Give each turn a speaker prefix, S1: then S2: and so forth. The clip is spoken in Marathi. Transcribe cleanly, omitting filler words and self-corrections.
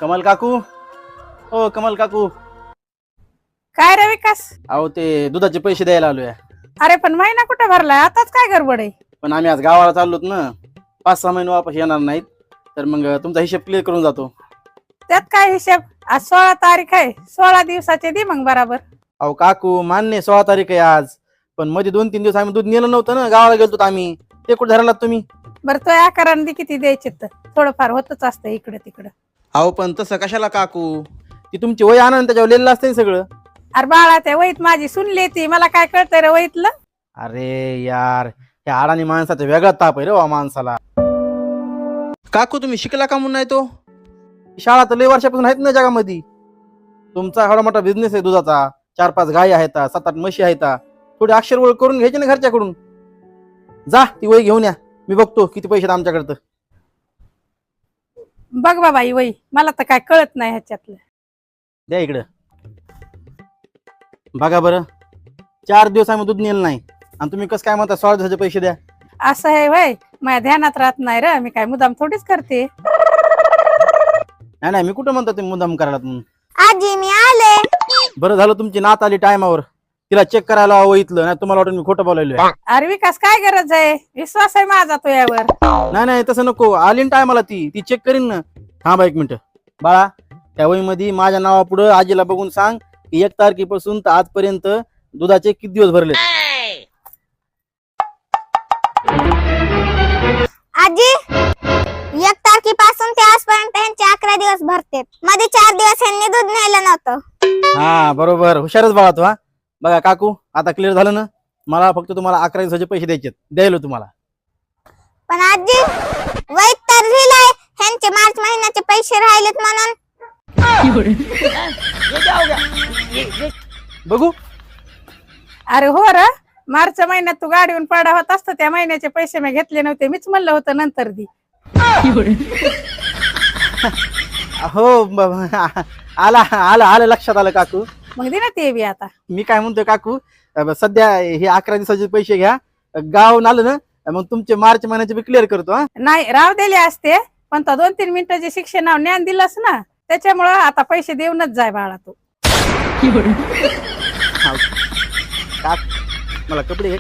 S1: कमल काकू, हो कमल काकू.
S2: काय रे विकास?
S1: अहो ते दुधाचे पैसे द्यायला आलोय.
S2: अरे पण महिना कुठे भरलाय? आताच काय गडबड आहे?
S1: पण आम्ही आज गावाला चाललोत ना, 5-6 महिने वापस येणार नाहीत, तर मग तुमचा हिशेब क्लिअर करून जातो.
S2: त्यात काय हिशेब? आज 16 तारीख आहे, 16 दिवसाचे दे मग बराबर.
S1: अहो काकू मान्य 16 तारीख आहे आज, पण मध्ये 2-3 दिवस आम्ही दूध नेलं नव्हतं ना, गावाला गेलतो आम्ही. ते कुठे धरलात तुम्ही?
S2: बरं तो आकाराने किती द्यायचे तर थोडंफार होतच असतं इकडे तिकडं.
S1: अहो पण तसं कशाला काकू, ती तुमची वय आनंद त्याच्यावर लिहिलेलं असतं ना सगळं.
S2: अरे बाळा त्या वहीत माझी सुनली ती, मला काय कळतंय रे वहीतलं?
S1: अरे यार, या अडाणी माणसाचा वेगळा ताप आहे रे वा माणसाला. काकू तुम्ही शिकला का म्हणून नाही तो? शाळा तर लय वर्षापासून आहेत ना जगामध्ये. तुमचा एवढा मोठा बिझनेस आहे दुधाचा, 4-5 गायी आहेत, 7-8 म्हशी आहेत, थोडी अक्षर ओळख करून घ्यायची ना घरच्याकडून. जा ती वही घेऊन या, मी बघतो किती पैसे आमच्याकडं.
S2: बघ बाबा ही वही, मला तर काय कळत नाही ह्याच्यातलं.
S1: द्या इकडं बघा बरं. 4 दिवस आम्ही दूध नेलं नाही आणि तुम्ही कसं काय म्हणता 16 दिवसाचे पैसे द्या?
S2: असं आहे वय, माझ्या ध्यानात राहत नाही रे, मी काय मुदाम थोडीच करते.
S1: नाही नाही, मी कुठं म्हणतो तुम्ही मुद्दाम करायला म्हणून.
S3: आजी मी आले.
S1: बरं झालं तुमची नात आली टायमावर, तिला चेक करायला हवं इथलं, नाही तुम्हाला वाटून मी खोटं बोलायलोय.
S2: अरे विकास काय गरज आहे? विश्वास आहे माझा तो यावर.
S1: नाही नाही तसं नको, आली ना टायमाला ती चेक करीन ना. थांबा 1 मिनिट बाळा, त्या वहीमध्ये माझ्या नावापुढं आजीला बघून सांग की 1 तारखेपासून तर आजपर्यंत दुधाचे किती दिवस भरले.
S3: आजी 1 तारखेपासून ते आजपर्यंत यांचे 11 दिवस भरते. मध्ये 4 दिवस यांनी दूध नेलं नव्हतं.
S1: हा बरोबर, हुशारच बाळा तू. हा बघा काकू, आता क्लिअर झालं ना. मला फक्त तुम्हाला 11 दिवसाचे पैसे द्यायचे, द्यायलो तुम्हाला.
S3: पण आजी वैत तर लिहिलंय ह्यांचे मार्च महिन्याचे पैसे राहिलेत म्हणून.
S1: बघू.
S2: अरे हो र, मार्च महिन्यात तू गाडीवरून पडा होत असतं, त्या महिन्याचे पैसे मी घेतले नव्हते, मीच म्हणलं होतं नंतर दी.
S1: हो आला आला आलं लक्षात आलं काकू.
S2: मग दे ना ते बी आता.
S1: मी काय म्हणतोय काकू, सध्या हे 11 दिवसाचे पैसे घ्या, गाव आलं ना मग तुमचे मार्च महिन्याचे बी क्लिअर करतो. हा
S2: नाही राव दिले असते, पण तो 2-3 मिनिटाचे शिक्षण ज्ञान दिलंस ना, त्याच्यामुळं आता पैसे देऊनच जाय बाळा तू.
S1: काक मला कपडे घे.